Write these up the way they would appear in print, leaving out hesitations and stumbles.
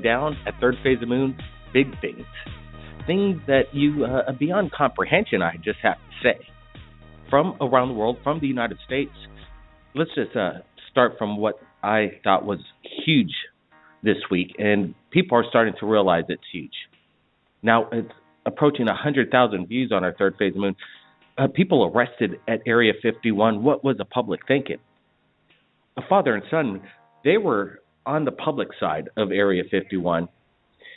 down at third phase of the moon, big things. Things that you, beyond comprehension, I just have to say. From around the world, from the United States, let's just start from what I thought was huge this week, and people are starting to realize it's huge. Now, it's approaching 100,000 views on our third phase of the moon. People arrested at Area 51. What was the public thinking? A father and son, they were on the public side of Area 51,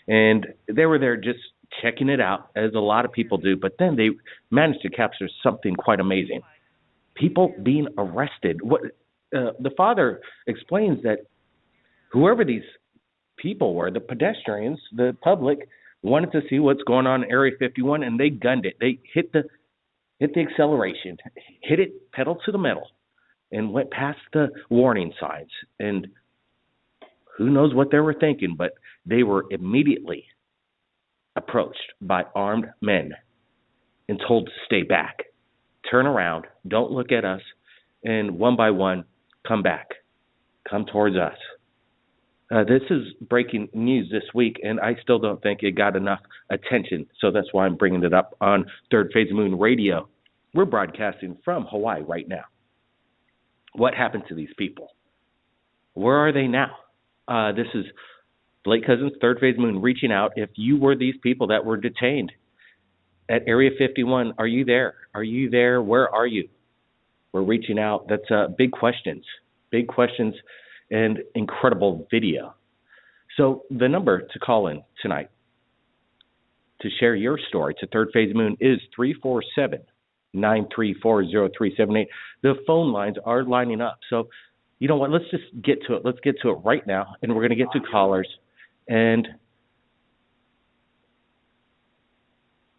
and they were there just checking it out, as a lot of people do, but then they managed to capture something quite amazing. People being arrested. What the father explains that whoever these people were, the pedestrians, the public, wanted to see what's going on in Area 51, and they gunned it. They hit the acceleration, hit it pedal to the metal, and went past the warning signs. And who knows what they were thinking, but they were immediately approached by armed men and told to stay back, turn around, don't look at us, and one by one, come back, come towards us. This is breaking news this week, and I still don't think it got enough attention, so that's why I'm bringing it up on Third Phase of Moon Radio. We're broadcasting from Hawaii right now. What happened to these people? Where are they now? This is Blake Cousins, Third Phase Moon, reaching out. If you were these people that were detained at Area 51, are you there? Are you there? Where are you? We're reaching out. That's big questions and incredible video. So the number to call in tonight to share your story to Third Phase Moon is 347-934-0378. The phone lines are lining up. So you know what? Let's just get to it. Let's get to it right now, and we're going to get to callers. And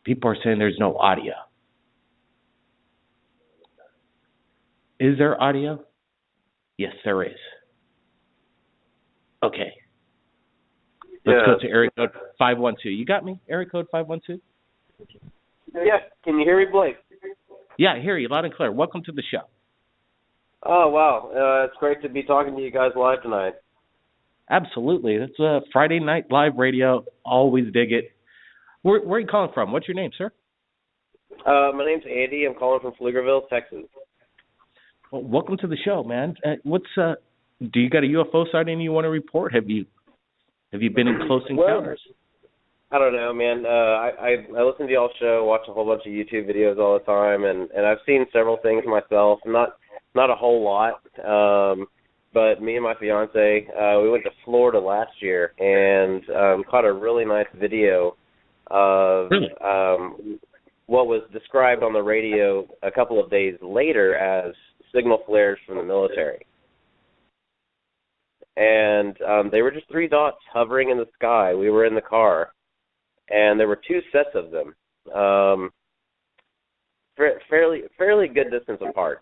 people are saying there's no audio. Is there audio? Yes, there is. Okay. Let's go to area code 512. You got me? Area code 512? Yeah. Can you hear me, Blake? Yeah, I hear you loud and clear. Welcome to the show. Oh, wow. It's great to be talking to you guys live tonight. Absolutely. It's Friday night live radio. Always dig it. Where are you calling from? What's your name, sir? My name's Andy. I'm calling from Pflugerville, Texas. Well, welcome to the show, man. Do you got a UFO sighting you want to report? Have you been in close encounters? I don't know, man. I listen to y'all's show, watch a whole bunch of YouTube videos all the time, and I've seen several things myself. Not a whole lot. But me and my fiance, we went to Florida last year and caught a really nice video of what was described on the radio a couple of days later as signal flares from the military. And they were just 3 dots hovering in the sky. We were in the car, and there were 2 sets of them, fairly good distance apart.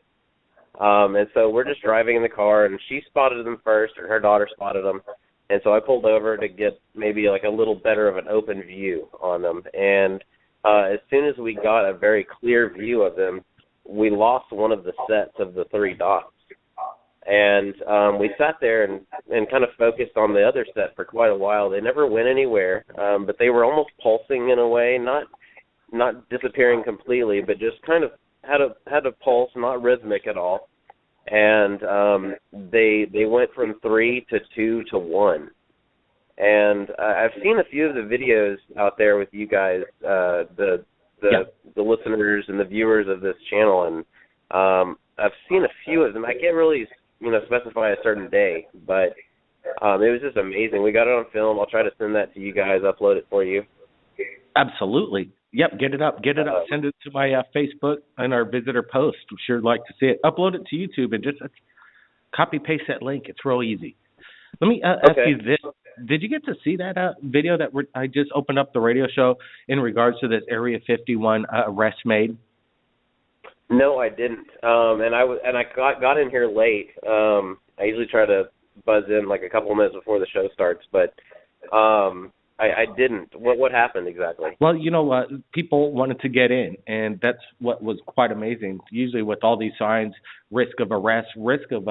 And so we're just driving in the car, and she spotted them first, and her daughter spotted them. And so I pulled over to get maybe like a little better of an open view on them. And as soon as we got a very clear view of them, we lost one of the sets of the 3 dots. And we sat there and kind of focused on the other set for quite a while. They never went anywhere, but they were almost pulsing in a way, not disappearing completely, but just kind of had a pulse, not rhythmic at all. And they went from 3 to 2 to 1. And I've seen a few of the videos out there with you guys, the listeners and the viewers of this channel, and I've seen a few of them. I can't really specify a certain day, but it was just amazing. We got it on film. I'll try to send that to you guys, upload it for you. Absolutely. Yep, get it up. Send it to my Facebook and our visitor post. I'm sure I'd like to see it. Upload it to YouTube and just copy-paste that link. It's real easy. Let me ask you this. Did you get to see that video that I just opened up the radio show in regards to this Area 51 arrest made? No, I didn't. And I got in here late. I usually try to buzz in like a couple of minutes before the show starts, but I didn't. What happened exactly? Well, people wanted to get in, and that's what was quite amazing. Usually with all these signs, risk of arrest, risk of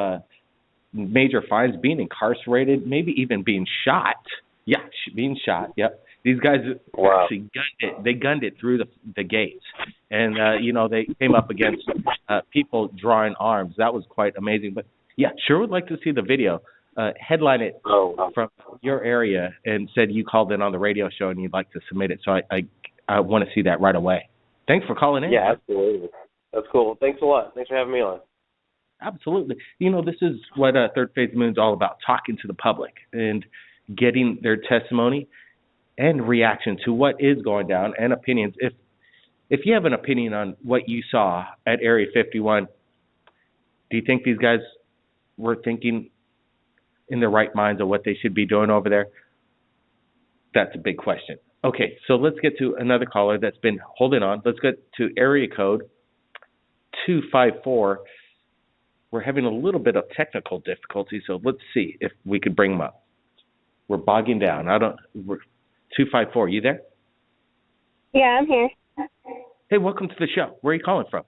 major fines, being incarcerated, maybe even being shot. Yeah, being shot. Yep. These guys Wow. actually gunned it. They gunned it through the gates, and they came up against people drawing arms. That was quite amazing. But yeah, sure would like to see the video. Headline it from your area, and said you called in on the radio show and you'd like to submit it. So I want to see that right away. Thanks for calling in. Yeah, absolutely. That's cool. Thanks a lot. Thanks for having me on. Absolutely. This is what Third Phase Moon is all about, talking to the public and getting their testimony and reaction to what is going down and opinions. If you have an opinion on what you saw at Area 51, do you think these guys were thinking in their right minds of what they should be doing over there? That's a big question. Okay, so let's get to another caller that's been holding on. Let's get to area code 254. We're having a little bit of technical difficulty, so let's see if we could bring them up. We're bogging down. 254, you there? Yeah, I'm here. Hey, welcome to the show. Where are you calling from?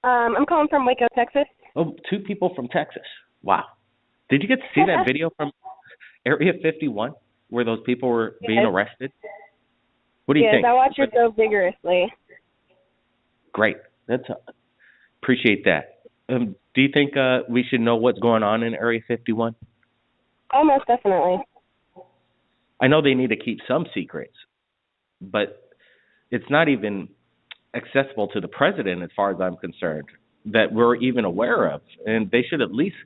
I'm calling from Waco, Texas. Oh, two people from Texas. Wow. Did you get to see that video from Area 51 where those people were being arrested? What do you think? Yes, I watch your show vigorously. Great. Appreciate that. Do you think we should know what's going on in Area 51? Oh, most definitely. I know they need to keep some secrets, but it's not even accessible to the president, as far as I'm concerned, that we're even aware of. And they should at least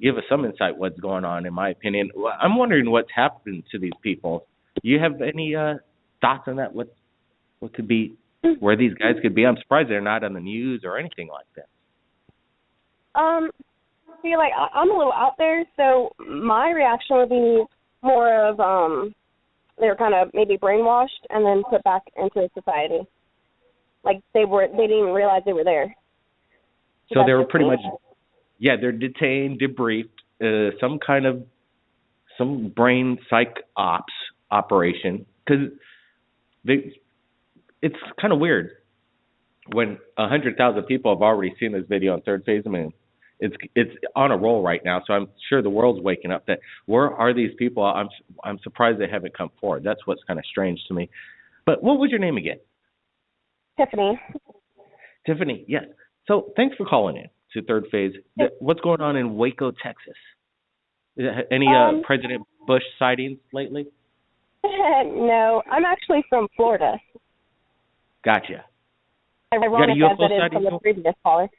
give us some insight what's going on, in my opinion. I'm wondering what's happened to these people. Do you have any thoughts on that? What could be, where these guys could be? I'm surprised they're not on the news or anything like that. See, like, I'm a little out there, so my reaction would be more of they were kind of maybe brainwashed and then put back into society. Like they didn't even realize they were there. So they were pretty much, they're detained, debriefed, some brain psych ops operation, because it's kind of weird when 100,000 people have already seen this video on Third Phase Moon. It's on a roll right now, so I'm sure the world's waking up. That where are these people? I'm surprised they haven't come forward. That's what's kind of strange to me. But what was your name again? Tiffany. Tiffany, yes. So thanks for calling in to Third Phase. What's going on in Waco, Texas? Any President Bush sightings lately? No, I'm actually from Florida. Gotcha. Ironic you got a as UFO it is sighting? from the previous caller.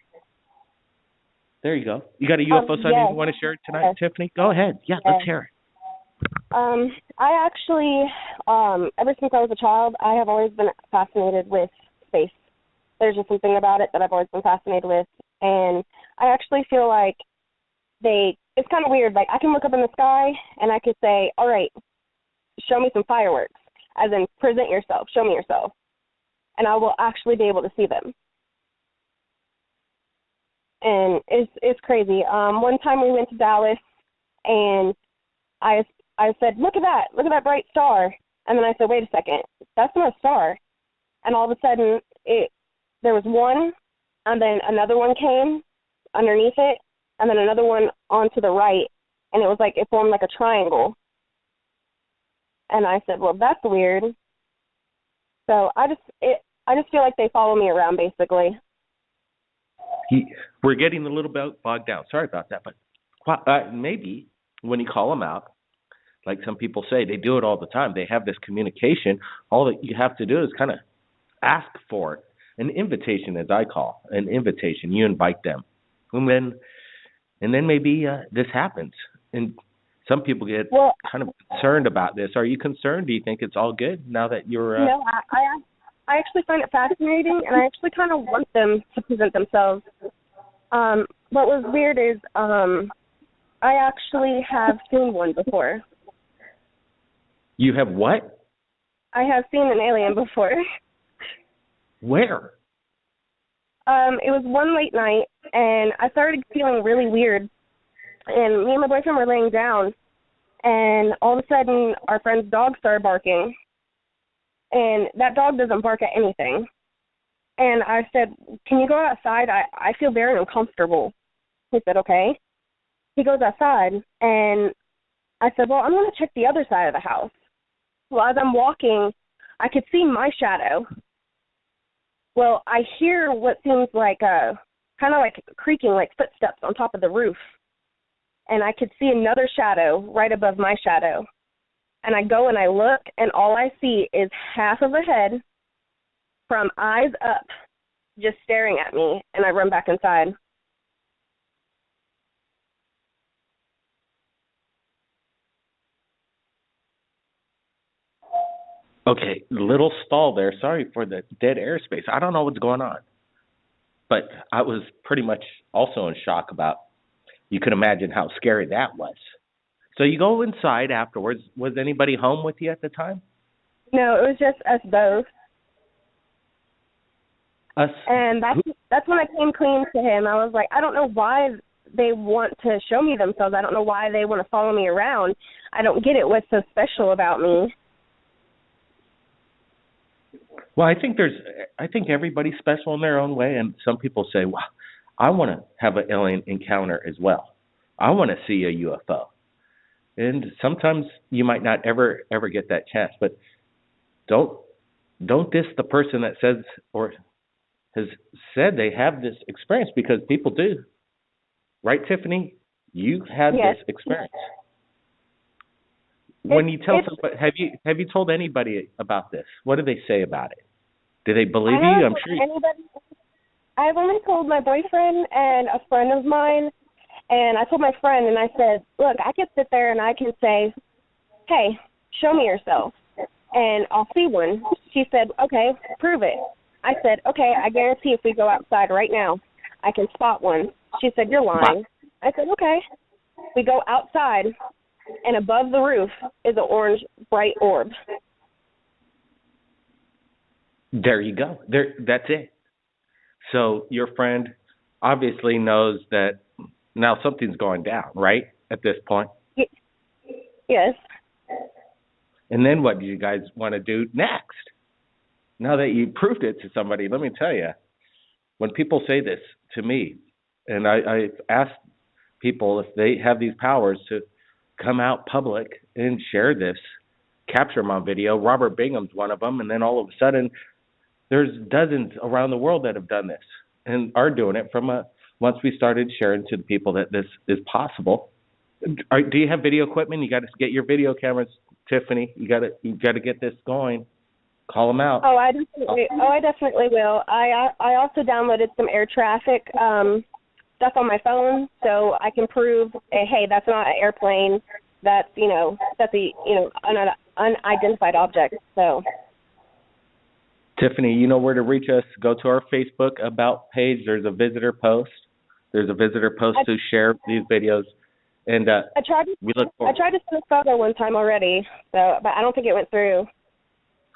There you go. You got a UFO sighting yes. you want to share tonight, Tiffany? Go ahead. Yeah, let's hear it. I actually, ever since I was a child, I have always been fascinated with space. There's just something about it that I've always been fascinated with. And I actually feel like it's kind of weird. Like, I can look up in the sky and I could say, all right, show me some fireworks, as in present yourself, show me yourself. And I will actually be able to see them. And it's crazy. One time we went to Dallas, and I said, look at that bright star. And then I said, wait a second, that's not a star. And all of a sudden, there was one, and then another one came underneath it, and then another one onto the right, and it was like it formed like a triangle. And I said, well, that's weird. So I just feel like they follow me around, basically. We're getting a little bit bogged down. Sorry about that, but maybe when you call them out, like some people say, they do it all the time. They have this communication. All that you have to do is kind of ask for it. An invitation, as I call an invitation. You invite them, and then maybe this happens. And some people get kind of concerned about this. Are you concerned? Do you think it's all good now that you're? No, I actually find it fascinating, and I actually kind of want them to present themselves. What was weird is I actually have seen one before. You have what? I have seen an alien before. Where? It was one late night, and I started feeling really weird. And me and my boyfriend were laying down, and all of a sudden, our friend's dog started barking. And that dog doesn't bark at anything. And I said, can you go outside? I feel very uncomfortable. He said, okay. He goes outside, and I said, well, I'm going to check the other side of the house. Well, as I'm walking, I could see my shadow. Well, I hear what seems like kind of like creaking, like footsteps on top of the roof. And I could see another shadow right above my shadow. And I go and I look, and all I see is half of a head from eyes up just staring at me, and I run back inside. Okay, little stall there. Sorry for the dead airspace. I don't know what's going on. But I was pretty much also in shock about, you could imagine how scary that was. So you go inside afterwards. Was anybody home with you at the time? No, it was just us both. Us? And that's when I came clean to him. I was like, I don't know why they want to show me themselves. I don't know why they want to follow me around. I don't get it. What's so special about me? Well, I think everybody's special in their own way, and some people say, "Well, I want to have an alien encounter as well. I want to see a UFO." And sometimes you might not ever get that chance, but don't diss the person that says or has said they have this experience, because people do. Right, Tiffany? You had Yes. this experience. When you tell somebody, have you told anybody about this? What do they say about it? Do they believe you? I'm sure. I've only told my boyfriend and a friend of mine, and I told my friend, and I said, look, I can sit there and I can say, hey, show me yourself, and I'll see one. She said, okay, prove it. I said, okay, I guarantee if we go outside right now, I can spot one. She said, you're lying. I said, okay. We go outside, and above the roof is an orange, bright orb. There you go. That's it. So your friend obviously knows that now something's going down, right, at this point? Yes. And then what do you guys want to do next? Now that you proved it to somebody, let me tell you, when people say this to me, and I ask people if they have these powers to come out public and share this, capture them on video. Robert Bingham's one of them, and then all of a sudden there's dozens around the world that have done this and are doing it once we started sharing to the people that this is possible. Do you have video equipment? You got to get your video cameras, Tiffany. You got to get this going. Call them out. I definitely will. I also downloaded some air traffic stuff on my phone, so I can prove, hey, that's not an airplane. That's an unidentified object. So. Tiffany, you know where to reach us. Go to our Facebook About page. There's a visitor post. To share these videos. And I tried to send a photo one time already, but I don't think it went through.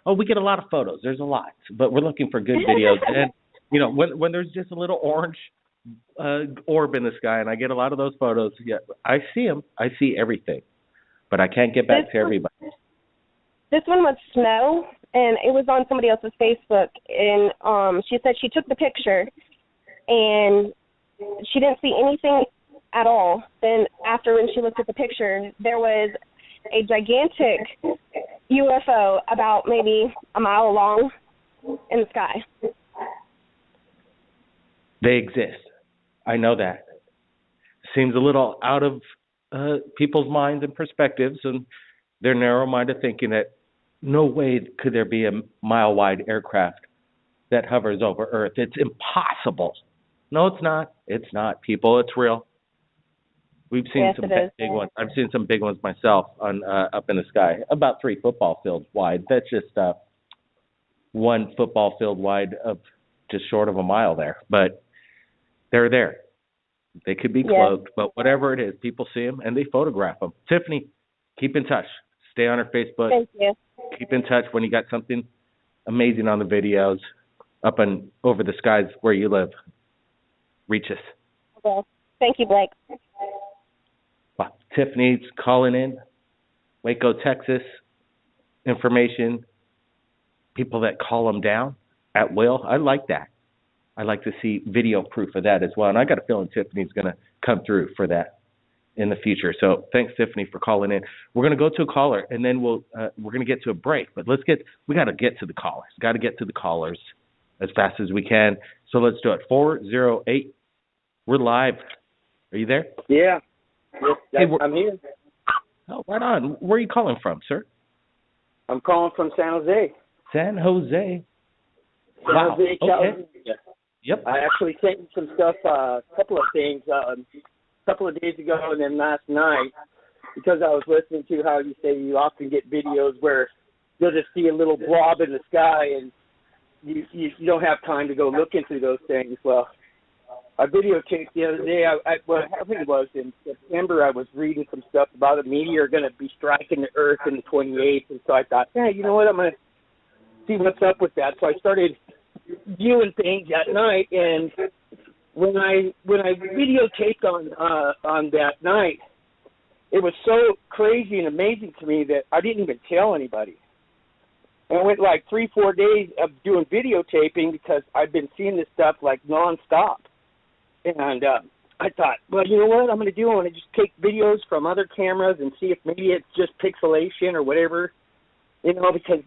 Oh, we get a lot of photos. There's a lot, but we're looking for good videos. And when there's just a little orange orb in the sky, and I get a lot of those photos. Yeah, I see them. I see everything, but I can't get back to everybody. This one was snow, and it was on somebody else's Facebook, and she said she took the picture, and she didn't see anything at all. Then after, when she looked at the picture, there was a gigantic UFO about maybe a mile long in the sky. They exist. I know that. Seems a little out of people's minds and perspectives, and their narrow-minded thinking that no way could there be a mile-wide aircraft that hovers over Earth. It's impossible. No, it's not. It's not, people. It's real. We've seen some big ones. I've seen some big ones myself on up in the sky, about 3 football fields wide. That's just 1 football field wide of just short of a mile there. But they're there. They could be cloaked, but whatever it is, people see them and they photograph them. Tiffany, keep in touch. Stay on our Facebook. Thank you. Keep in touch when you got something amazing on the videos up and over the skies where you live. Reach us. Okay. Thank you, Blake. Well, Tiffany's calling in. Waco, Texas. Information. People that call them down at will. I like that. I like to see video proof of that as well. And I got a feeling Tiffany's going to come through for that. in the future. So thanks, Tiffany, for calling in. We're going to go to a caller, and then we're going to get to a break. But we got to get to the callers. Got to get to the callers as fast as we can. So let's do it. 408. We're live. Are you there? Yeah. Hey, I'm here. Oh, right on. Where are you calling from, sir? I'm calling from San Jose. San Jose. San Jose, California. Okay. Yep. I actually sent you some stuff, a couple of things, a couple of days ago and then last night, because I was listening to how you say you often get videos where you'll just see a little blob in the sky and you don't have time to go look into those things. Well, I videotaped the other day. What happened was in September I was reading some stuff about a meteor going to be striking the Earth in the 28th, and so I thought, hey, you know what, I'm going to see what's up with that. So I started viewing things at night, and when I videotaped on that night, it was so crazy and amazing to me that I didn't even tell anybody. And I went like 3-4 days of doing videotaping because I've been seeing this stuff like nonstop. And I thought, well, you know what I'm going to do? I'm going to just take videos from other cameras and see if maybe it's just pixelation or whatever, you know, because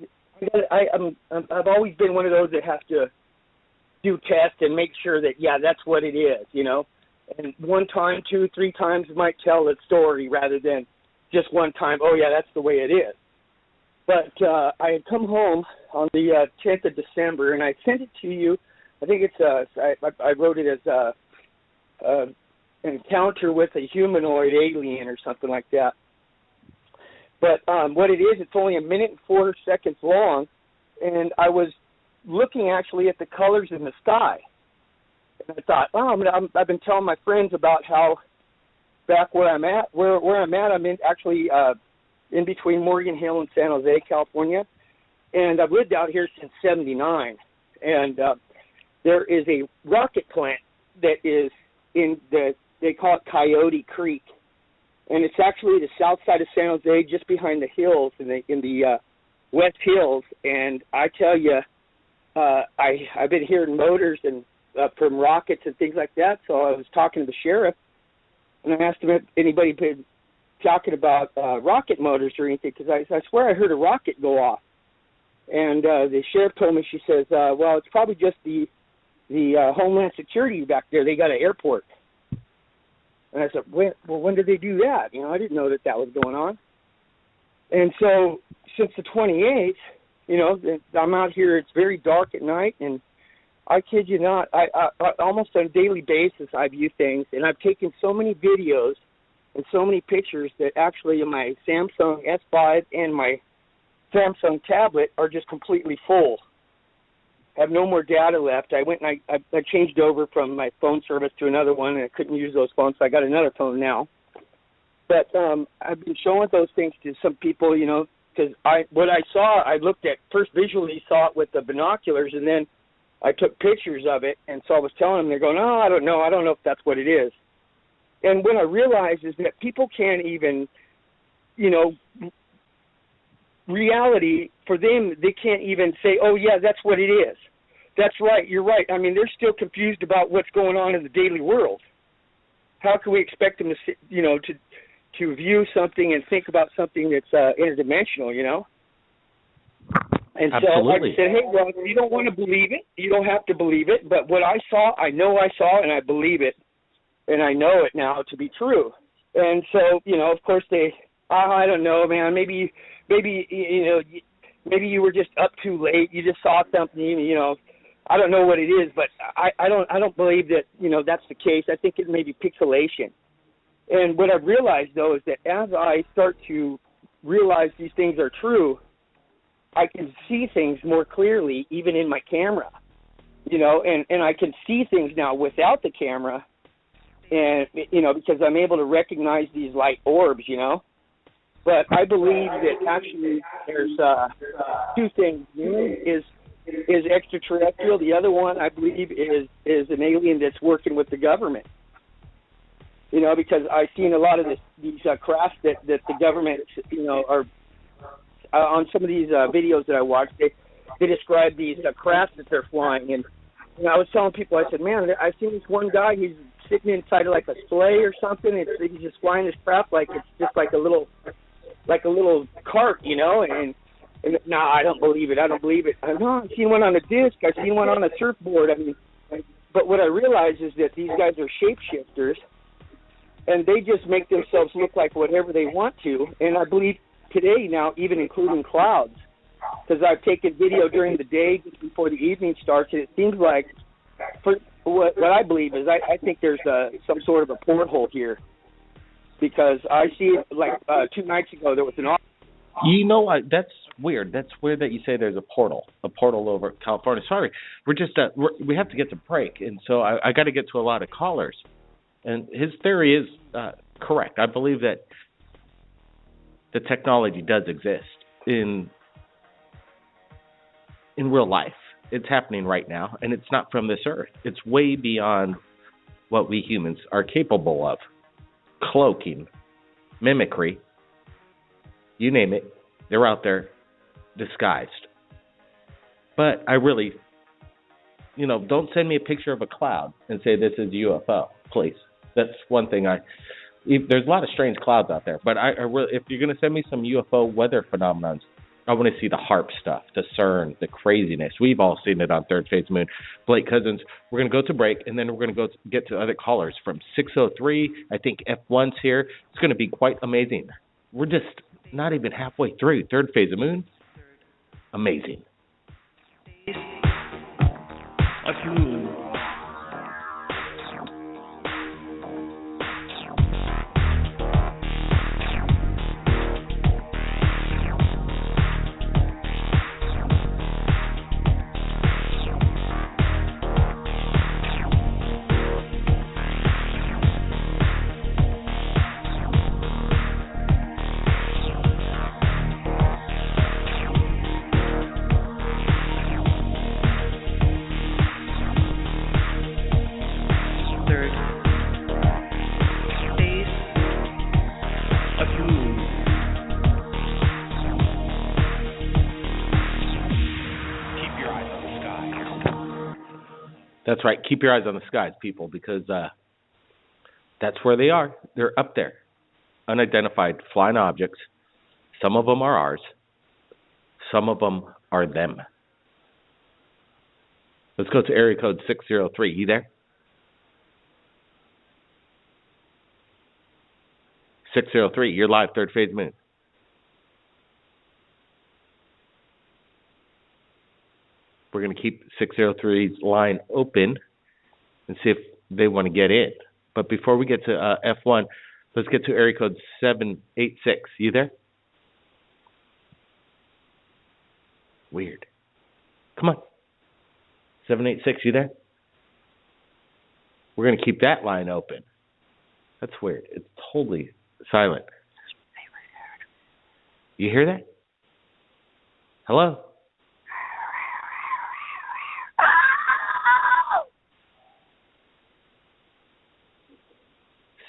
I've always been one of those that have to do tests and make sure that, yeah, that's what it is, you know. And one time, 2-3 times might tell the story rather than just one time, oh, yeah, that's the way it is. But I had come home on the 10th of December, and I sent it to you. I think it's I wrote it as an encounter with a humanoid alien or something like that. But what it is, it's only 1 minute and 4 seconds long, and I was looking actually at the colors in the sky. And I thought, oh, I've been telling my friends about how back where I'm at, I'm actually in between Morgan Hill and San Jose, California, and I've lived out here since '79. And there is a rocket plant that is they call it Coyote Creek, and it's actually the south side of San Jose, just behind the hills in the West Hills. And I tell you, I've been hearing motors and from rockets and things like that. So I was talking to the sheriff, and I asked him if anybody been talking about rocket motors or anything, because I swear I heard a rocket go off. And the sheriff told me, she says, well, it's probably just the Homeland Security back there. They got an airport. And I said, when did they do that? You know, I didn't know that was going on. And so since the 28th, you know, I'm out here. It's very dark at night, and I kid you not, I almost on a daily basis I view things, and I've taken so many videos and so many pictures that actually my Samsung S5 and my Samsung tablet are just completely full. I have no more data left. I went and I changed over from my phone service to another one, and I couldn't use those phones, so I got another phone now. But I've been showing those things to some people, you know, because what I saw, I looked at, first visually saw it with the binoculars, and then I took pictures of it, and so I was telling them, they're going, oh, I don't know if that's what it is. And what I realized is that people can't even, you know, reality, for them, they can't even say, oh, yeah, that's what it is. That's right, you're right. I mean, they're still confused about what's going on in the daily world. How can we expect them to, you know, to view something and think about something that's interdimensional, you know? And Absolutely. So I said, hey, well, if you don't want to believe it, you don't have to believe it. But what I saw, I know I saw, and I believe it. And I know it now to be true. And so, you know, of course I don't know, man, maybe, you know, maybe you were just up too late. You just saw something, you know, I don't know what it is, but I don't believe that, you know, that's the case. I think it may be pixelation. And what I've realized, though, is that as I start to realize these things are true, I can see things more clearly, even in my camera, you know, and I can see things now without the camera, and, you know, because I'm able to recognize these light orbs, you know. But I believe that actually there's two things. One is extraterrestrial. The other one, I believe, is an alien that's working with the government. You know, because I've seen a lot of these crafts that the government, you know, are on some of these videos that I watched. They describe these crafts that they're flying, and you know, I was telling people, I said, man, I've seen this one guy. He's sitting inside of like a sleigh or something. He's just flying his crap like it's just like a little cart, you know. And no, I don't believe it. No, I've seen one on a disc. I've seen one on a surfboard. I mean, but what I realize is that these guys are shapeshifters, and they just make themselves look like whatever they want to. And I believe today now, even including clouds, because I've taken video during the day just before the evening starts, and it seems like, for what I believe is, I think there's some sort of a porthole here, because I see it like 2 nights ago there was an. You know what? That's weird. That's weird that you say there's a portal over California. Sorry, we have to get to break, and so I got to get to a lot of callers. And his theory is correct. I believe that the technology does exist in real life. It's happening right now, and it's not from this earth. It's way beyond what we humans are capable of. Cloaking, mimicry, you name it, they're out there disguised. But I really, don't send me a picture of a cloud and say this is a UFO, please. That's one thing there's a lot of strange clouds out there, but I really, if you're going to send me some UFO weather phenomenons, I want to see the HARP stuff, the CERN, the craziness. We've all seen it on Third Phase Moon. Blake Cousins, we're going to go to break, and then we're going to go get to other callers from 603. I think F1's here. It's going to be quite amazing. We're just not even halfway through Third Phase of Moon. Amazing. That's right. Keep your eyes on the skies, people, because that's where they are. They're up there. Unidentified flying objects. Some of them are ours. Some of them are them. Let's go to area code 603. You there? 603. You're live, Third Phase Moon. We're going to keep 603's line open and see if they want to get in. But before we get to F1, let's get to area code 786. You there? Weird. Come on. 786, you there? We're going to keep that line open. That's weird. It's totally silent. You hear that? Hello?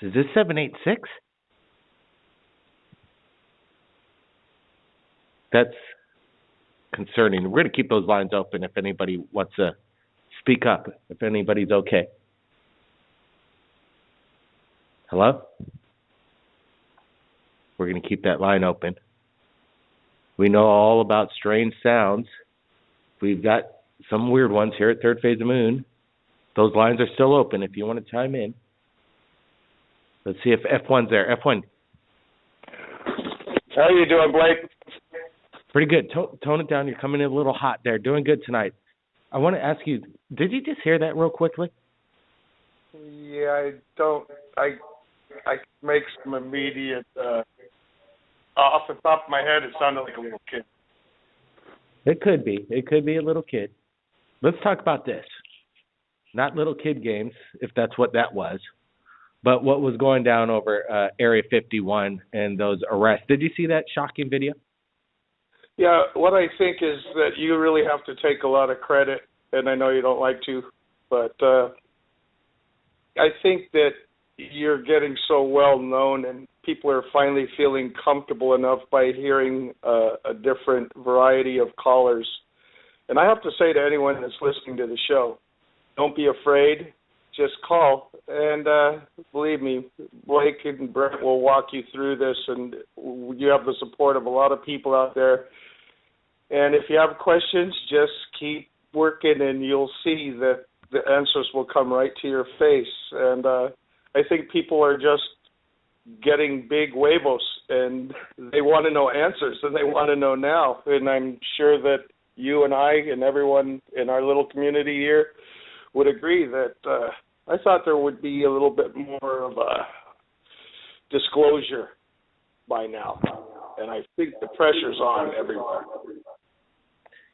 Is this 786? That's concerning. We're going to keep those lines open if anybody wants to speak up, if anybody's okay. Hello? We're going to keep that line open. We know all about strange sounds. We've got some weird ones here at Third Phase of Moon. Those lines are still open if you want to chime in. Let's see if F1's there. F1. How are you doing, Blake? Pretty good. Tone it down. You're coming in a little hot there. Doing good tonight. I want to ask you, did you just hear that real quickly? Yeah, I don't. I make some immediate. Off the top of my head, it sounded like a little kid. It could be. It could be a little kid. Let's talk about this. Not little kid games, if that's what that was. But what was going down over Area 51 and those arrests. Did you see that shocking video? Yeah, what I think is that you really have to take a lot of credit, and I know you don't like to, but I think that you're getting so well known and people are finally feeling comfortable enough by hearing a different variety of callers. And I have to say to anyone that's listening to the show, don't be afraid. just call. And believe me, Blake and Brett will walk you through this, and you have the support of a lot of people out there. And if you have questions, just keep working, and you'll see that the answers will come right to your face. And I think people are just getting big huevos, and they want to know answers, and they want to know now. And I'm sure that you and I and everyone in our little community here would agree that I thought there would be a little bit more of a disclosure by now. And I think the pressure's on everywhere.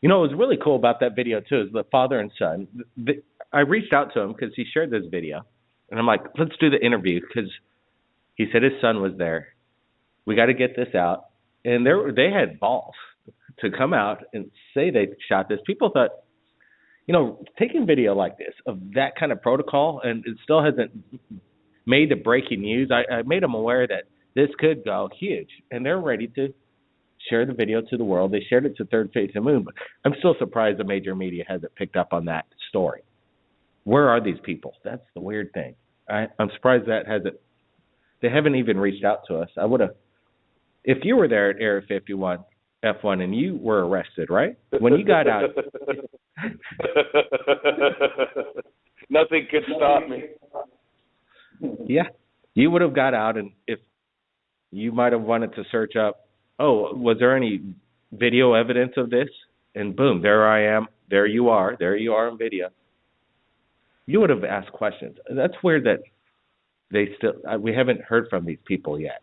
You know, what was really cool about that video, too, is the father and son. I reached out to him because he shared this video. And I'm like, let's do the interview, because he said his son was there. We got to get this out. And they had balls to come out and say they shot this. People thought, you know, taking video like this of that kind of protocol, and it still hasn't made the breaking news. I made them aware that this could go huge, and they're ready to share the video to the world. They shared it to Third Phase of the Moon, but I'm still surprised the major media hasn't picked up on that story. Where are these people? That's the weird thing. I'm surprised that hasn't. They haven't even reached out to us. I would have, if you were there at Area 51 F1 and you were arrested, right? When you got out. Nothing could stop me. Yeah. You would have got out, and if you might have wanted to search up, oh, was there any video evidence of this? And boom, there I am. There you are. There you are on video. You would have asked questions. That's weird that we haven't heard from these people yet.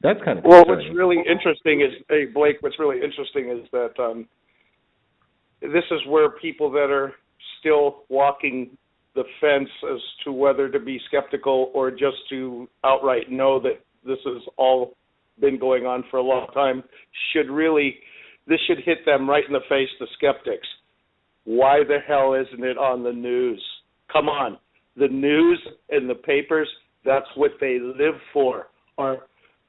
That's kind of well. concerning. What's really interesting is, hey Blake. What's really interesting is that this is where people that are still walking the fence as to whether to be skeptical or just to outright know that this has all been going on for a long time this should hit them right in the face. The skeptics. Why the hell isn't it on the news? Come on, the news and the papers. That's what they live for, are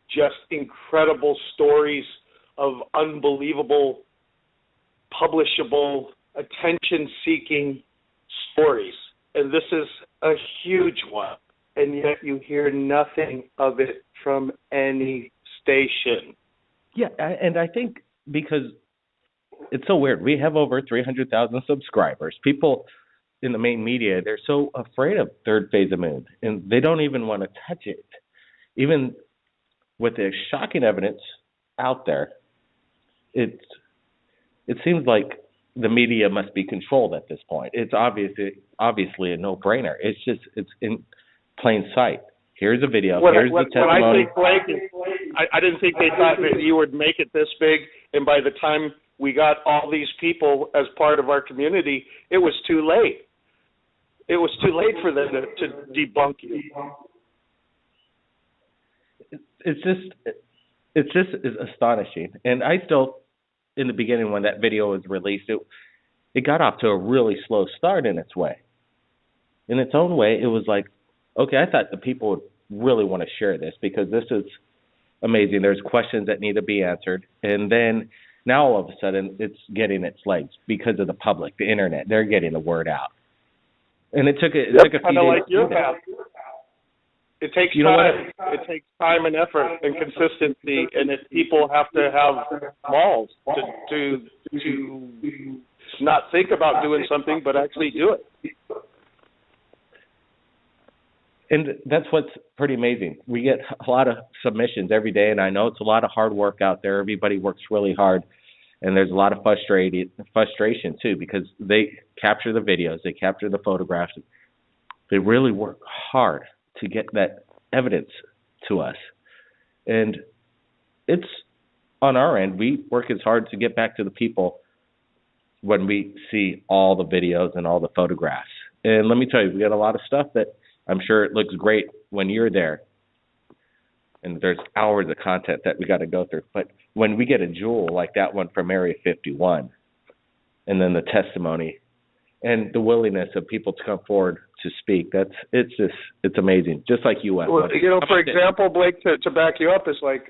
just incredible stories of unbelievable, publishable, attention-seeking stories. And this is a huge one. And yet you hear nothing of it from any station. Yeah, and I think because it's so weird. We have over 300,000 subscribers. People in the main media, they're so afraid of Third Phase of Moon, and they don't even want to touch it. Even with the shocking evidence out there, it seems like the media must be controlled at this point. It's obviously a no-brainer. It's in plain sight. Here's a video. Here's the testimony. I didn't think they thought that you would make it this big, and by the time we got all these people as part of our community, it was too late. It was too late for them to debunk you. It's just astonishing. And I still, in the beginning when that video was released, it got off to a really slow start in its way. In its own way, it was like, okay, I thought the people would really want to share this because this is amazing. There's questions that need to be answered. And then now all of a sudden it's getting its legs because of the public, the internet. They're getting the word out. And it took a few days. Kind of like your path. It takes time. It takes time and effort and consistency, and people have to have balls to not think about doing something, but actually do it. And that's what's pretty amazing. We get a lot of submissions every day, and I know it's a lot of hard work out there. Everybody works really hard, and there's a lot of frustration too, because they capture the videos, they capture the photographs. They really work hard to get that evidence to us. And it's on our end, we work as hard to get back to the people when we see all the videos and all the photographs. And let me tell you, we got a lot of stuff that I'm sure it looks great when you're there. And there's hours of content that we got to go through. But when we get a jewel like that one from Area 51, and then the testimony and the willingness of people to come forward to speak, it's amazing. Just like UFO. Well, for example, Blake, to back you up, is like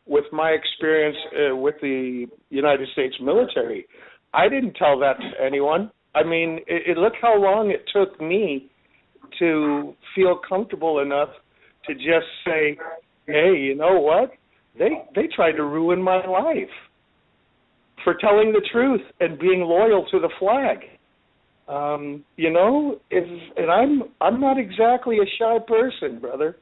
with my experience with the United States military, I didn't tell that to anyone. I mean, look how long it took me to feel comfortable enough to just say, hey, you know what? They tried to ruin my life for telling the truth and being loyal to the flag. You know, and I'm not exactly a shy person, brother.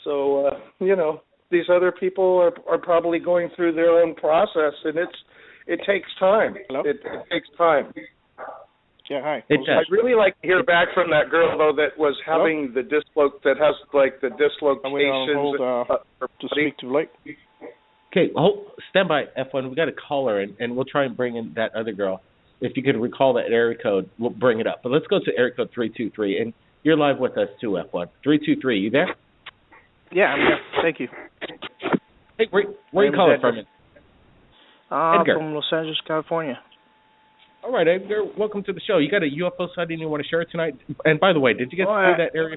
So you know, these other people are probably going through their own process, and it takes time. Hello? It takes time. Yeah, hi. I'd really like to hear back from that girl though that was having the dislocations. To speak to Blake. Okay, stand by, F1. We got a caller, and we'll try and bring in that other girl. If you could recall that area code, we'll bring it up. But let's go to area code 323, and you're live with us too, F1. 323, you there? Yeah, I'm here. Thank you. Hey, where are you calling from? Edgar. From Los Angeles, California. All right, Edgar, welcome to the show. You got a UFO sighting you want to share tonight? And by the way, did you get through that area?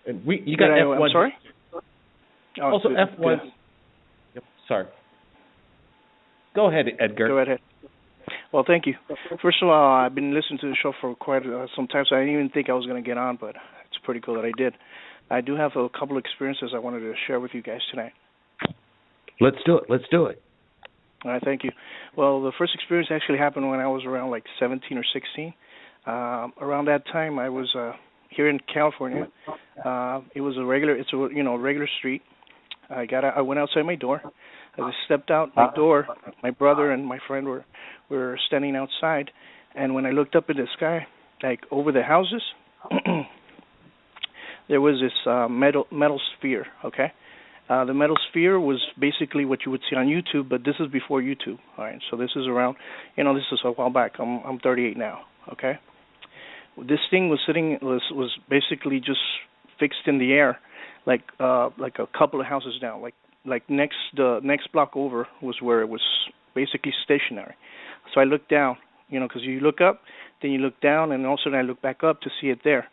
And you got F1. I'm sorry? Also, F1. Yep, sorry. Go ahead, Edgar. Go ahead. Well, thank you. First of all, I've been listening to the show for quite some time, so I didn't even think I was going to get on, but it's pretty cool that I did. I do have a couple of experiences I wanted to share with you guys tonight. Let's do it. All right, thank you. Well, the first experience actually happened when I was around like 17 or 16. Around that time, I was here in California. It was a regular street. I went outside my door. As I stepped out my door, my brother and my friend were standing outside, and when I looked up at the sky, like over the houses, there was this metal sphere. Okay. The metal sphere was basically what you would see on YouTube, but this is before YouTube. All right, so this is around, this is a while back. I'm 38 now. Okay, this thing was basically just fixed in the air, like a couple of houses down. Like the next block over was where it was basically stationary. So I looked down, because you look up, then you look down, and all of a sudden I look back up to see it there.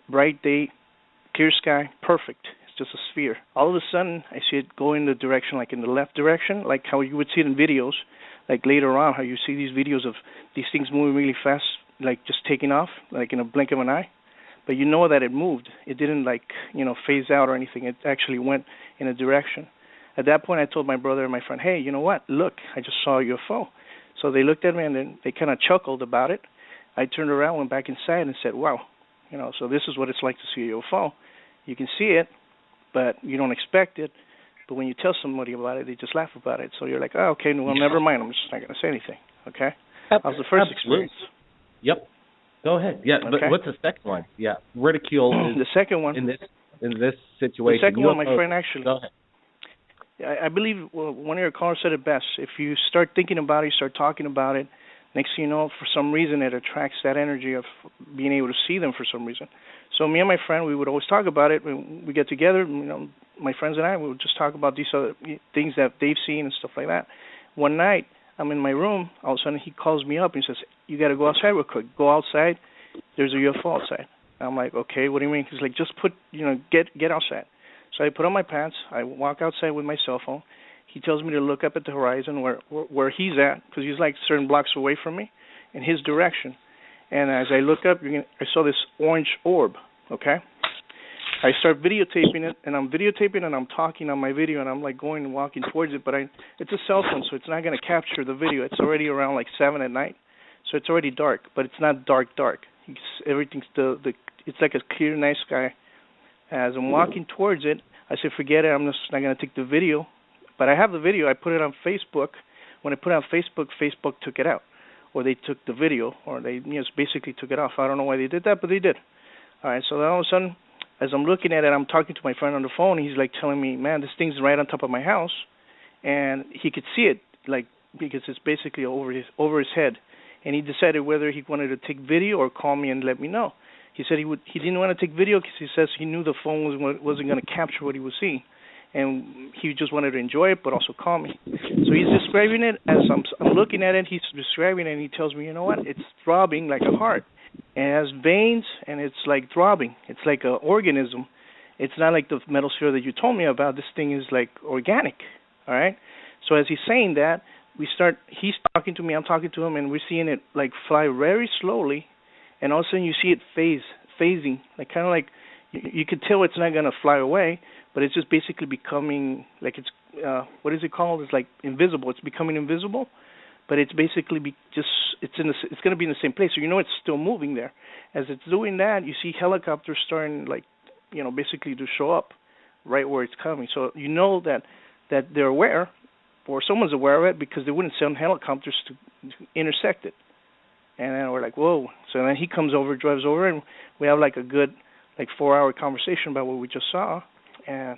Bright day, clear sky, perfect. Just a sphere. All of a sudden, I see it go in the direction, like in the left direction, like how you would see it in videos, like later on, how you see these videos of these things moving really fast, like just taking off, like in a blink of an eye. But you know that it moved. It didn't phase out or anything. It actually went in a direction. At that point, I told my brother and my friend, hey, you know what? Look, I just saw a UFO. So they looked at me and then they kind of chuckled about it. I turned around, went back inside, and said, wow, so this is what it's like to see a UFO. You can see it, but you don't expect it. But when you tell somebody about it, they just laugh about it. So you're like, oh, okay, well, never mind. I'm just not going to say anything. Okay? That was the first experience. Yep. Go ahead. Yeah. Okay. But what's the second one? Yeah. Ridicule is the second one in this situation. The second one, my friend, actually. Go ahead. I believe one of your callers said it best. If you start thinking about it, you start talking about it, next thing you know, for some reason, it attracts that energy of being able to see them for some reason. So me and my friend, we would always talk about it. When we get together, my friends and I, we would just talk about these other things that they've seen and stuff like that. One night, I'm in my room. All of a sudden, he calls me up and says, you got to go outside real quick. Go outside. There's a UFO outside. I'm like, okay, what do you mean? He's like, just get outside. So I put on my pants. I walk outside with my cell phone. He tells me to look up at the horizon where he's at, because he's like certain blocks away from me, in his direction. And as I look up, I saw this orange orb, okay? I start videotaping it, and I'm videotaping and I'm talking on my video, and I'm like going and walking towards it, but it's a cell phone, so it's not going to capture the video. It's already around like 7 at night, so it's already dark, but it's not dark. Everything's it's like a clear, nice sky. As I'm walking towards it, I said, forget it, I'm just not going to take the video. But I have the video. I put it on Facebook. When I put it on Facebook, Facebook took it out. Or they took the video, or they just basically took it off. I don't know why they did that, but they did. All right, so then all of a sudden, as I'm looking at it, I'm talking to my friend on the phone. He's like telling me, man, this thing's right on top of my house. And he could see it, like, because it's basically over his head. And he decided whether he wanted to take video or call me and let me know. He said he didn't want to take video because he says he knew the phone wasn't going to capture what he was seeing. And he just wanted to enjoy it, but also call me. So he's describing it as I'm looking at it. He's describing it, and he tells me, you know what? It's throbbing like a heart. And it has veins, and it's like throbbing. It's like an organism. It's not like the metal sphere that you told me about. This thing is like organic, all right? So as he's saying that, he's talking to me, I'm talking to him, and we're seeing it like fly very slowly. and all of a sudden you see it phasing, like kind of like you could tell it's not going to fly away, but it's just basically becoming like it's what is it called? It's like invisible. It's becoming invisible, but it's basically it's going to be in the same place. So you know it's still moving there. As it's doing that, you see helicopters starting like basically to show up right where it's coming. So you know that they're aware, or someone's aware of it, because they wouldn't send helicopters to intersect it. And then we're like, whoa. So then he comes over, drives over, and we have like a good 4-hour conversation about what we just saw. And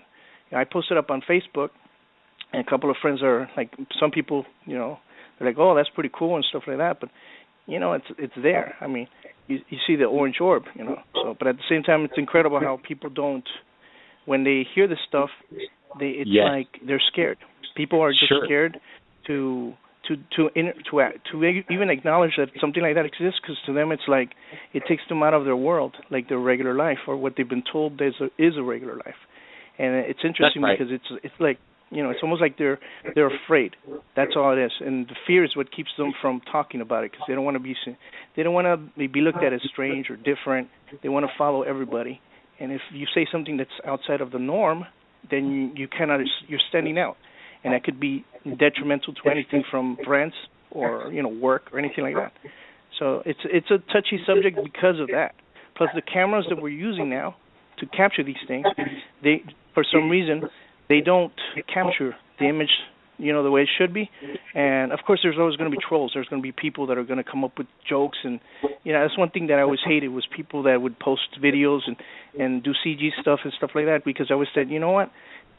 I posted up on Facebook, and a couple of friends are like, some people, they're like, oh, that's pretty cool and stuff like that. But it's there. I mean, you see the orange orb, So, but at the same time, it's incredible how people don't, when they hear this stuff, it's like they're scared. People are just scared to even acknowledge that something like that exists, because to them it's like it takes them out of their world, like their regular life, or what they've been told is a regular life. And it's interesting because it's like it's almost like they're afraid. That's all it is, and the fear is what keeps them from talking about it, because they don't want to be looked at as strange or different. They want to follow everybody, and if you say something that's outside of the norm, then you're standing out. And that could be detrimental to anything from friends or work or anything like that. So it's a touchy subject because of that. Plus the cameras that we're using now to capture these things, they for some reason they don't capture the image the way it should be. And of course there's always going to be trolls. There's going to be people that are going to come up with jokes, and that's one thing that I always hated, was people that would post videos and do CG stuff and stuff like that, because I always said, you know what?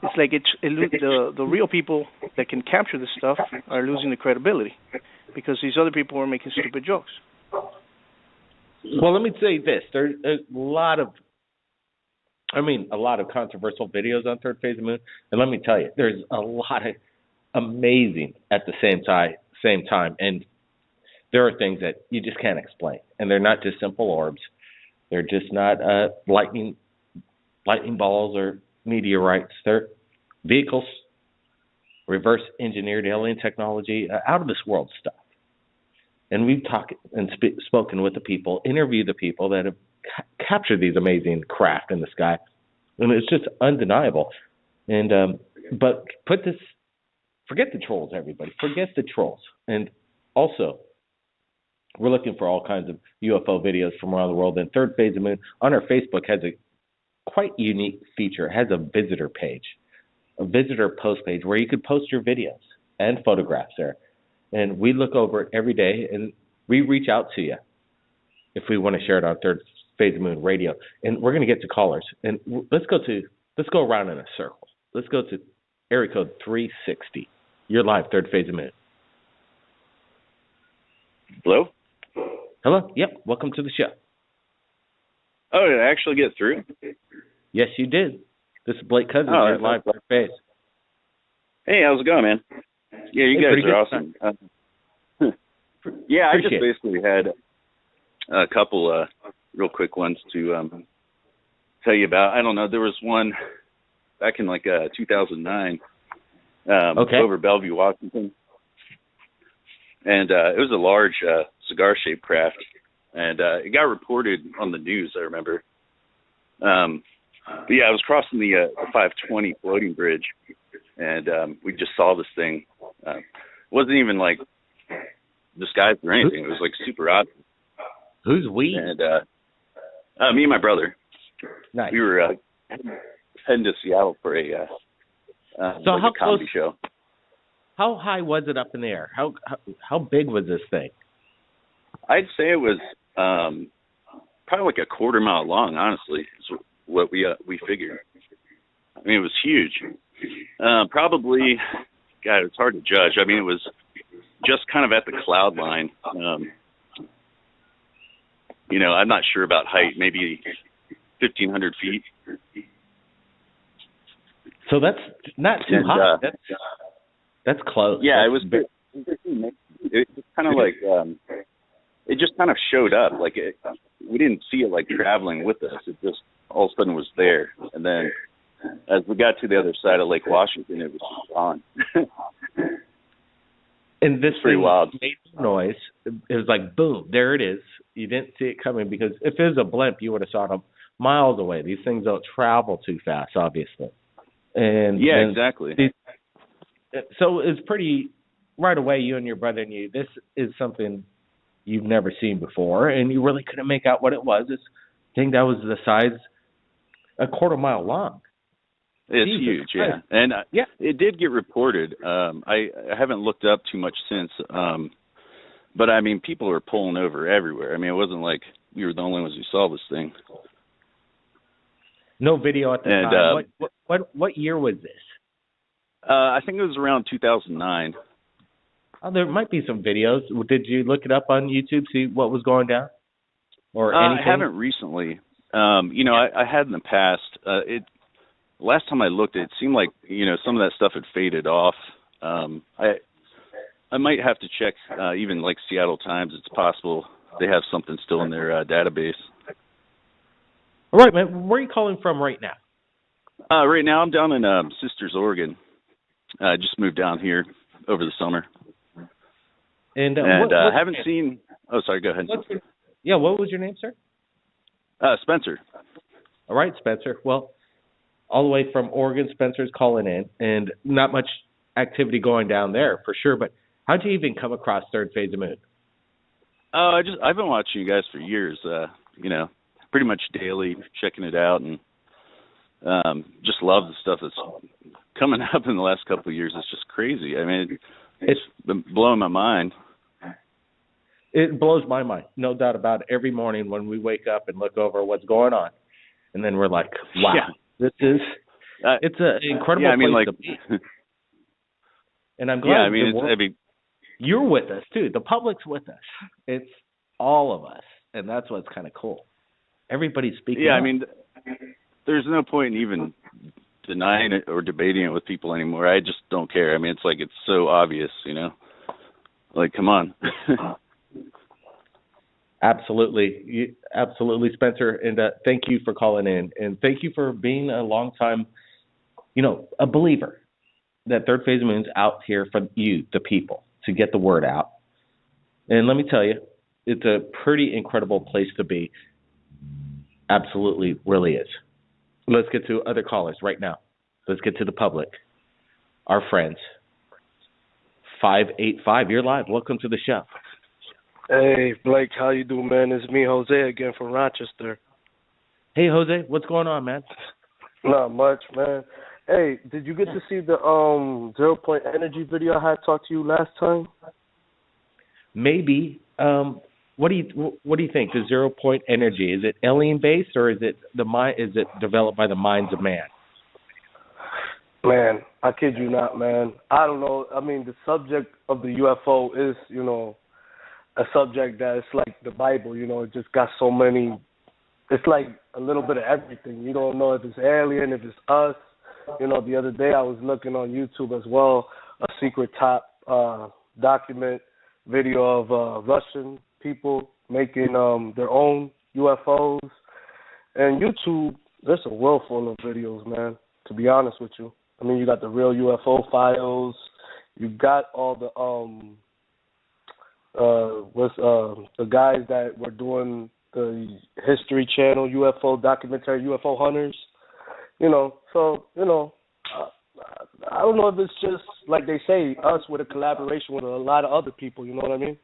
It's like the real people that can capture this stuff are losing the credibility, because these other people are making stupid jokes. Well, let me say this: there's a lot of controversial videos on Third Phase of the Moon, and let me tell you, there's a lot of amazing at the same time, and there are things that you just can't explain, and they're not just simple orbs. They're just not lightning balls or meteorites. They're vehicles, reverse engineered alien technology, out of this world stuff. And we've talked and spoken with the people, interviewed the people that have captured these amazing craft in the sky, and it's just undeniable. And but forget the trolls, everybody. Forget the trolls. And also, we're looking for all kinds of UFO videos from around the world. And Third Phase of the Moon on our Facebook has a quite unique feature. It has a visitor page, a visitor post page where you could post your videos and photographs there. And we look over it every day, and we reach out to you if we want to share it on Third Phase of the Moon Radio. And we're going to get to callers. And let's go around in a circle. Let's go to area code 360. You're live, Third Phase of the Moon. Hello? Hello? Yep. Welcome to the show. Oh, did I actually get through? Yes, you did. This is Blake Cousins. You're live, Third Phase. Hey, how's it going, man? Yeah, you guys are awesome. Yeah, I just basically had a couple real quick ones to tell you about. I don't know. There was one back in 2009 over Bellevue, Washington. And it was a large cigar-shaped craft. And it got reported on the news, I remember. But yeah, I was crossing the 520 floating bridge, and we just saw this thing. It wasn't even disguised or anything. It was super odd. Who's we? And me and my brother. Nice. We were heading to Seattle for a comedy show. How high was it up in the air? How big was this thing? I'd say it was probably a quarter mile long, honestly, is what we figured. I mean, it was huge. Probably, God, it's hard to judge. I mean, it was just kind of at the cloud line. I'm not sure about height, maybe 1,500 feet. So that's not too high. That's close. Yeah, it was. It was kind of it just kind of showed up. We didn't see it traveling with us. It just all of a sudden was there. And then as we got to the other side of Lake Washington, it was gone. And this pretty thing wild. made some noise. It was like, boom, there it is. You didn't see it coming because if it was a blimp, you would have saw them miles away. These things don't travel too fast, obviously. And exactly. So it's pretty right away. You and your brother knew this is something you've never seen before, and you really couldn't make out what it was. This thing that was the size a quarter mile long. It's Jesus huge, Christ. yeah. And it did get reported. I haven't looked up too much since, but I mean, people were pulling over everywhere. I mean, it wasn't like we were the only ones who saw this thing. No video at the time. What year was this? I think it was around 2009. Oh, there might be some videos. Did you look it up on YouTube, see what was going down, or anything? I haven't recently. I had in the past. Last time I looked, it seemed like some of that stuff had faded off. I might have to check. Even like Seattle Times, it's possible they have something still in their database. All right, man. Where are you calling from right now? Right now, I'm down in Sisters, Oregon. I just moved down here over the summer. And I haven't seen. Oh, sorry. Go ahead. What was your name, sir? Spencer. All right, Spencer. Well, all the way from Oregon, Spencer's calling in, and not much activity going down there for sure. But how'd you even come across Third Phase of Moon? I've been watching you guys for years. Pretty much daily, checking it out, and just love the stuff that's coming up in the last couple of years. It's just crazy. I mean, it's been blowing my mind. It blows my mind, no doubt about it. Every morning when we wake up and look over what's going on, and then we're like, wow, this is, it's an incredible place to be. And I'm glad you're with us, too. The public's with us. It's all of us, and that's what's kind of cool. Everybody's speaking up. I mean, there's no point in even denying it or debating it with people anymore. I just don't care. I mean, it's like it's so obvious, Like, come on. Absolutely, Spencer, and thank you for calling in, and thank you for being a long time, a believer that Third Phase of Moon's out here for you, the people, to get the word out. And let me tell you, it's a pretty incredible place to be. Absolutely, really is. Let's get to other callers right now. Let's get to the public, our friends. 585, you're live. Welcome to the show. Hey, Blake, how you doing, man? It's me, Jose, again from Rochester. Hey, Jose, what's going on, man? Not much, man. Hey, did you get to see the 0 Point Energy video I had talked to you last time? Maybe. What do you think? The 0 Point Energy, is it alien based or is it developed by the minds of man? Man, I kid you not, man. I don't know. I mean, the subject of the UFO is, a subject that is like the Bible. It just got so many. It's like a little bit of everything. You don't know if it's alien, if it's us. The other day I was looking on YouTube as well, a secret top document video of Russian people making their own UFOs. And YouTube, there's a world full of videos, man, to be honest with you. I mean, you got the real UFO files. You got all the the guys that were doing the History Channel UFO documentary, UFO Hunters. I don't know if it's just, like they say, us with a collaboration with a lot of other people, you know what I mean?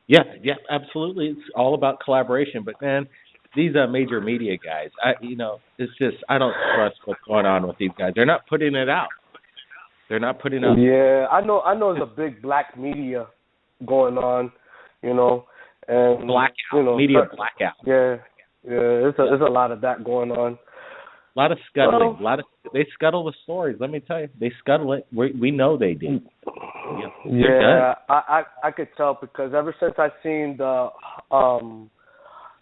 Yeah, absolutely. It's all about collaboration. But, man, these major media guys, it's just, I don't trust what's going on with these guys. They're not putting it out. Yeah, I know there's a big black media going on, and blackout, media blackout. Yeah, there's a lot of that going on. A lot of scuttling. They scuttle the stories. Let me tell you, they scuttle it. We know they do. Yeah, I could tell because ever since I seen the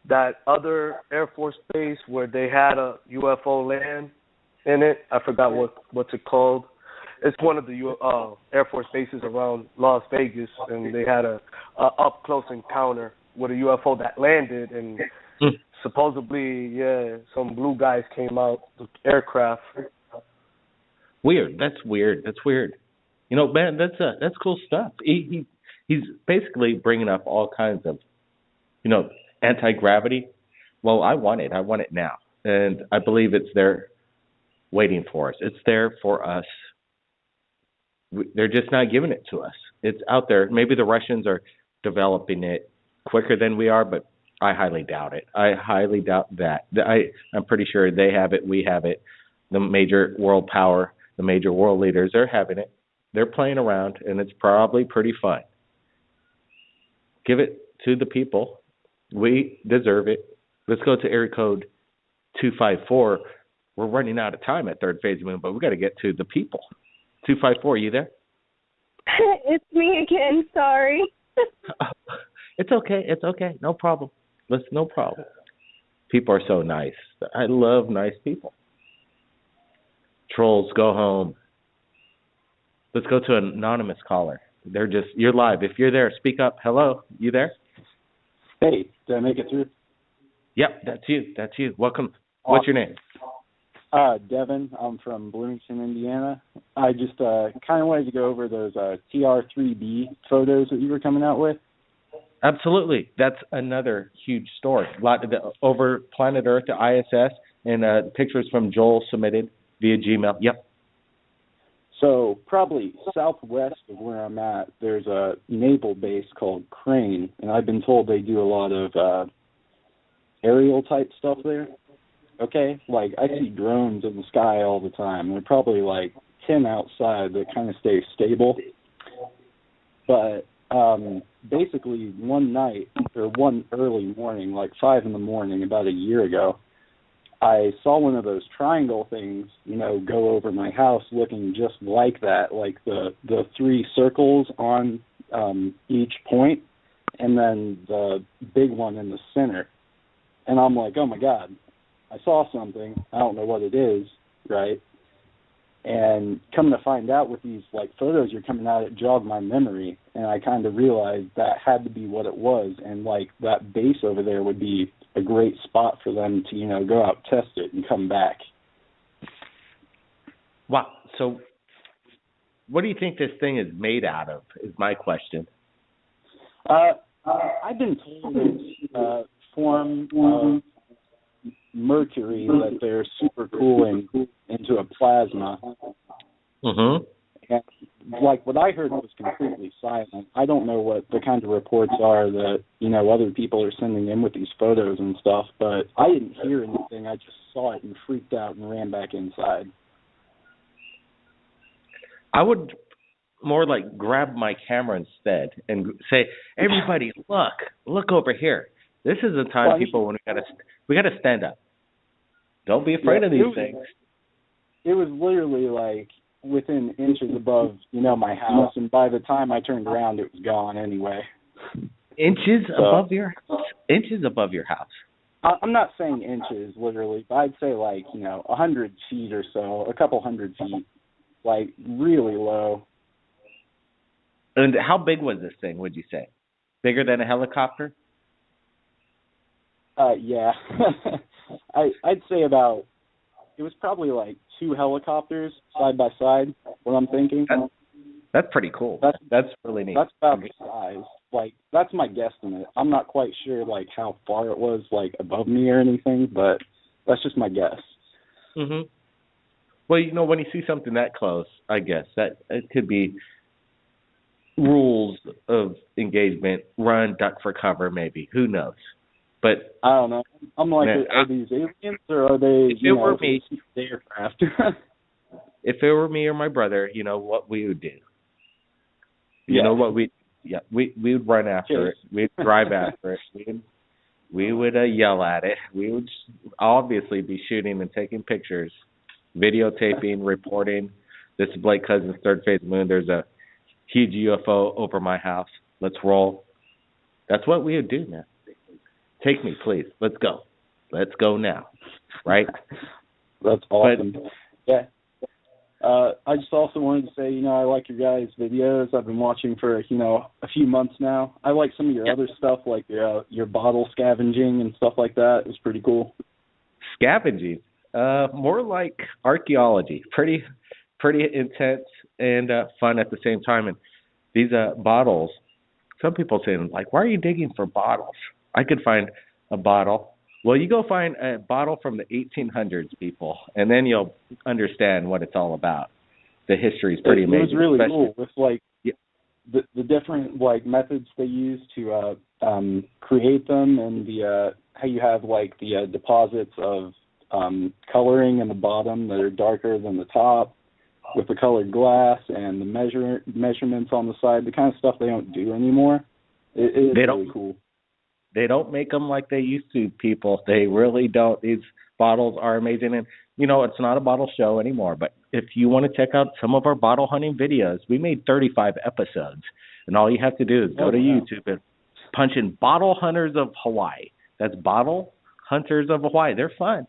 that other Air Force base where they had a UFO land in it, I forgot what's it called. It's one of the Air Force bases around Las Vegas, and they had a up close encounter with a UFO that landed and. Supposedly, some blue guys came out, the aircraft. Weird. That's weird. You know, man, that's cool stuff. He's basically bringing up all kinds of, you know, anti-gravity. Well, I want it now, and I believe it's there waiting for us. It's there for us. They're just not giving it to us. It's out there. Maybe the Russians are developing it quicker than we are, but I highly doubt it. I highly doubt that. I'm pretty sure they have it. We have it. The major world power, the major world leaders, they're having it. They're playing around, and it's probably pretty fun. Give it to the people. We deserve it. Let's go to area code 254. We're running out of time at Third Phase Moon, but we got to get to the people. 254, you there? It's me again. Sorry. It's okay. It's okay. No problem. No problem. People are so nice. I love nice people. Trolls, go home. Let's go to an anonymous caller. You're live. If you're there, speak up. Hello, you there? Hey, did I make it through? Yep, that's you. Welcome. What's your name? Devin. I'm from Bloomington, Indiana. I just kind of wanted to go over those TR3B photos that you were coming out with. Absolutely. That's another huge story. A lot of over planet Earth, the ISS, and pictures from Joel submitted via Gmail. Yep. So probably southwest of where I'm at, there's a naval base called Crane, and I've been told they do a lot of aerial type stuff there. Okay, like I see drones in the sky all the time. They're probably like 10 outside that kind of stay stable. But basically one night or one early morning, like 5 in the morning, about a year ago, I saw one of those triangle things, you know, go over my house looking just like that, like the 3 circles on each point, and then the big one in the center. And I'm like, oh my God, I saw something. I don't know what it is, right? And coming to find out with these like photos you're coming out, it jogged my memory, and I kind of realized that had to be what it was, and like that base over there would be a great spot for them to, you know, go out, test it, and come back. Wow. So what do you think this thing is made out of, is my question. I've been told it's form of mercury that they're super cooling into a plasma. Mm-hmm. And like what I heard was completely silent. I don't know what the kind of reports are that, you know, other people are sending in with these photos and stuff, but I didn't hear anything. I just saw it and freaked out and ran back inside. I would more like grab my camera instead and say, everybody, look over here. This is the time, people, when we gotta stand up. Don't be afraid of these things. It was literally like within inches above, you know, my house, and by the time I turned around, it was gone anyway. Inches above your house? Inches above your house? I'm not saying inches, literally, but I'd say like, you know, 100 feet or so, a couple hundred feet, like really low. And how big was this thing, would you say? Bigger than a helicopter? Yeah. I'd say about, it was probably like 2 helicopters side by side, what I'm thinking. That's pretty cool. That's really neat. That's about the size. Like, that's my guesstimate. I'm not quite sure, like, how far it was, like, above me or anything, but that's just my guess. Mm-hmm. Well, you know, when you see something that close, I guess, that it could be rules of engagement, run, duck for cover, maybe. Who knows? But I don't know. I'm like, are these aliens or are they, you know, aircraft? If it were me or my brother, you know what we would do. You know what we would run after it. We'd drive after it. We would yell at it. We would obviously be shooting and taking pictures, videotaping, reporting. This is Blake Cousins' Third Phase Moon. There's a huge UFO over my house. Let's roll. That's what we would do, man. Take me, please. Let's go. Let's go now. Right? That's awesome. I just also wanted to say, you know, I like your guys' videos. I've been watching for, you know, a few months now. I like some of your other stuff, like your bottle scavenging and stuff like that. It was pretty cool. Scavenging? More like archaeology. Pretty intense. and fun at the same time. And these bottles, some people say, like, why are you digging for bottles? I could find a bottle. Well, you go find a bottle from the 1800s, people, and then you'll understand what it's all about. The history is pretty amazing. It was really cool with, like, the different, like, methods they use to create them, and the how you have, like, the deposits of coloring in the bottom that are darker than the top with the colored glass, and the measurements on the side, the kind of stuff they don't do anymore. It is really cool. They don't make them like they used to, people. They really don't. These bottles are amazing. And, you know, it's not a bottle show anymore, but if you want to check out some of our bottle hunting videos, we made 35 episodes. And all you have to do is go to YouTube and punch in Bottle Hunters of Hawaii. That's Bottle Hunters of Hawaii. They're fun.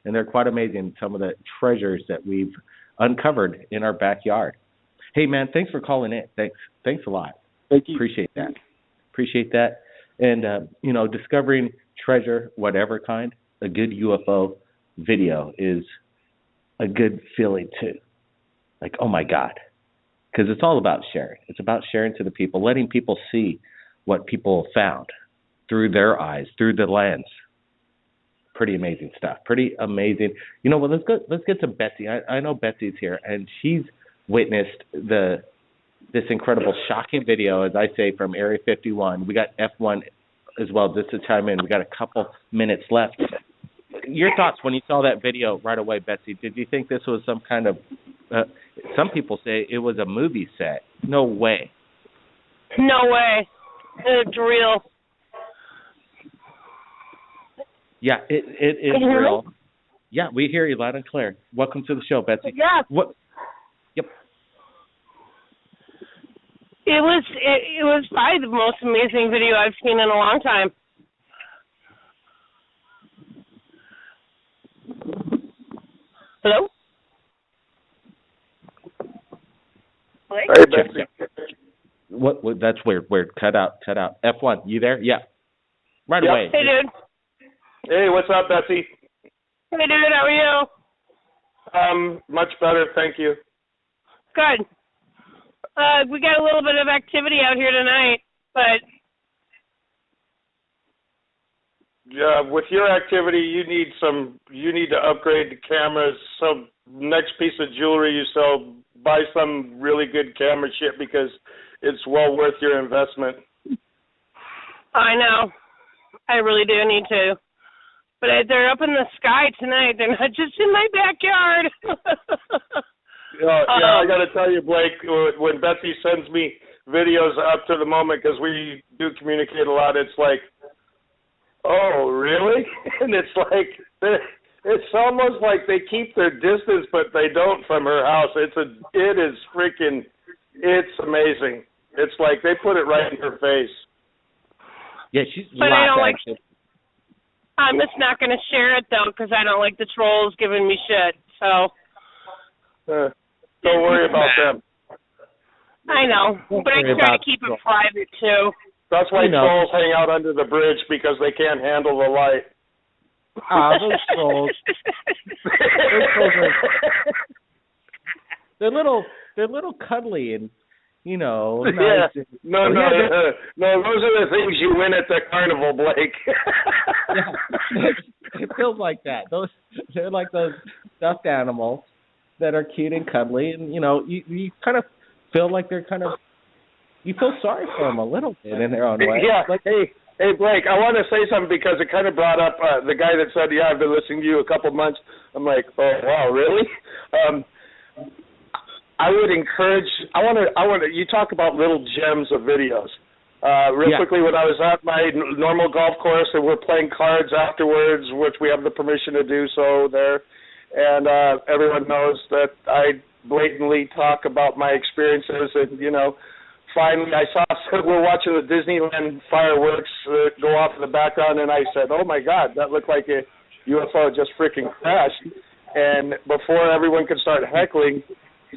And they're quite amazing, some of the treasures that we've uncovered in our backyard. Hey, man, thanks for calling in. Thanks a lot. Thank you. Appreciate that. And, you know, discovering treasure, whatever kind, a good UFO video is a good feeling, too. Like, oh, my God. Because it's all about sharing. It's about sharing to the people, letting people see what people found through their eyes, through the lens. Pretty amazing stuff. Pretty amazing. You know, well, let's get to Betsy. I know Betsy's here, and she's witnessed this incredible, shocking video, as I say, from Area 51. We got F1 as well, just to chime in. We got a couple minutes left. Your thoughts when you saw that video right away, Betsy? Did you think this was some kind of, some people say it was a movie set. No way. No way. It's real. Yeah, it is real. Yeah, we hear you loud and clear. Welcome to the show, Betsy. Yeah. What? Yep. It was probably the most amazing video I've seen in a long time. Hello? Hey, Betsy. What? That's weird. Cut out. F1, you there? Yeah. Right away. Hey, dude. Hey, what's up, Betsy? Hey, dude, how are you? Much better, thank you. Good. We got a little bit of activity out here tonight, but... Yeah, with your activity, you need to upgrade the cameras. So next piece of jewelry you sell, buy some really good camera shit because it's well worth your investment. I know. I really do need to. But they're up in the sky tonight. They're not just in my backyard. Yeah, I got to tell you, Blake, when Betsy sends me videos up to the moment, because we do communicate a lot, it's like, oh, really? And it's like, it's almost like they keep their distance, but they don't from her house. It is freaking, it's amazing. It's like they put it right in her face. Yeah, she's but I don't like. I'm just not going to share it though, because I don't like the trolls giving me shit. So. Don't worry about them. I know, but I try to keep it private too. That's why trolls hang out under the bridge, because they can't handle the light. Those trolls. They're little cuddly and, you know, nice. Yeah. No, those are the things you win at the carnival, Blake. Yeah. It feels like that. They're like those stuffed animals that are cute and cuddly, and, you know, you kind of feel like they're kind of, you feel sorry for them a little bit in their own way. Yeah. Like, hey, Blake, I want to say something because it kind of brought up the guy that said, yeah, I've been listening to you a couple months. I'm like, oh, wow, really? I would encourage, I want to, you talk about little gems of videos. Quickly, when I was at my normal golf course and we're playing cards afterwards, which we have the permission to do so there, and everyone knows that I blatantly talk about my experiences, and, you know, finally I saw, we're watching the Disneyland fireworks go off in the background, and I said, oh my God, that looked like a UFO just freaking crashed. And before everyone could start heckling,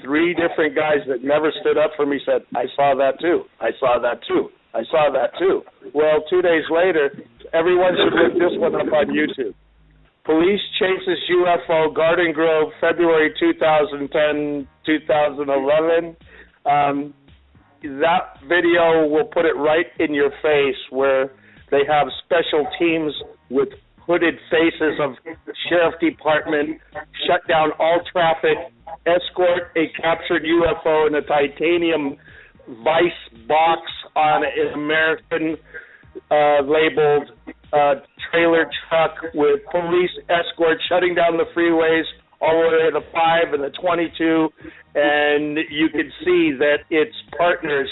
3 different guys that never stood up for me said, I saw that too. I saw that too. I saw that too. Well, 2 days later, everyone should look this one up on YouTube. Police chases UFO, Garden Grove, February 2010, 2011. That video will put it right in your face, where they have special teams with hooded faces of sheriff department, shut down all traffic, escort a captured UFO in a titanium vice box on an American labeled trailer truck with police escort shutting down the freeways all the way to the 5 and the 22, and you can see that its partners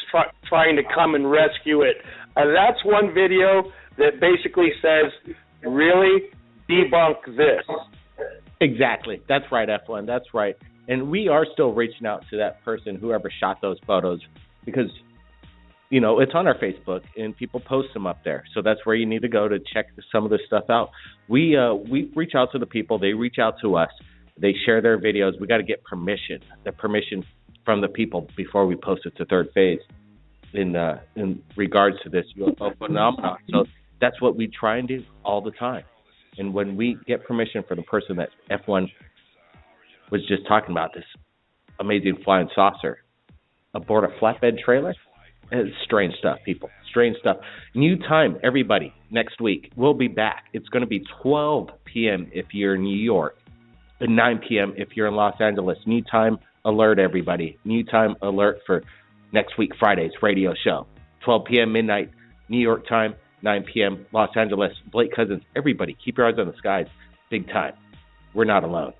trying to come and rescue it. And that's one video that basically says, really, debunk this. Exactly. That's right, F1. That's right. And we are still reaching out to that person, whoever shot those photos, because, you know, it's on our Facebook and people post them up there. So that's where you need to go to check some of this stuff out. We reach out to the people. They reach out to us. They share their videos. We got to get the permission from the people before we post it to Third Phase in regards to this UFO phenomenon. So that's what we try and do all the time. And when we get permission from the person that F1 was just talking about, this amazing flying saucer aboard a flatbed trailer, it's strange stuff, people. Strange stuff. New time, everybody, next week. We'll be back. It's going to be 12 p.m. if you're in New York, and 9 p.m. if you're in Los Angeles. New time alert, everybody. New time alert for next week, Friday's radio show. 12 p.m. midnight, New York time, 9 p.m. Los Angeles. Blake Cousins, everybody, keep your eyes on the skies. Big time. We're not alone.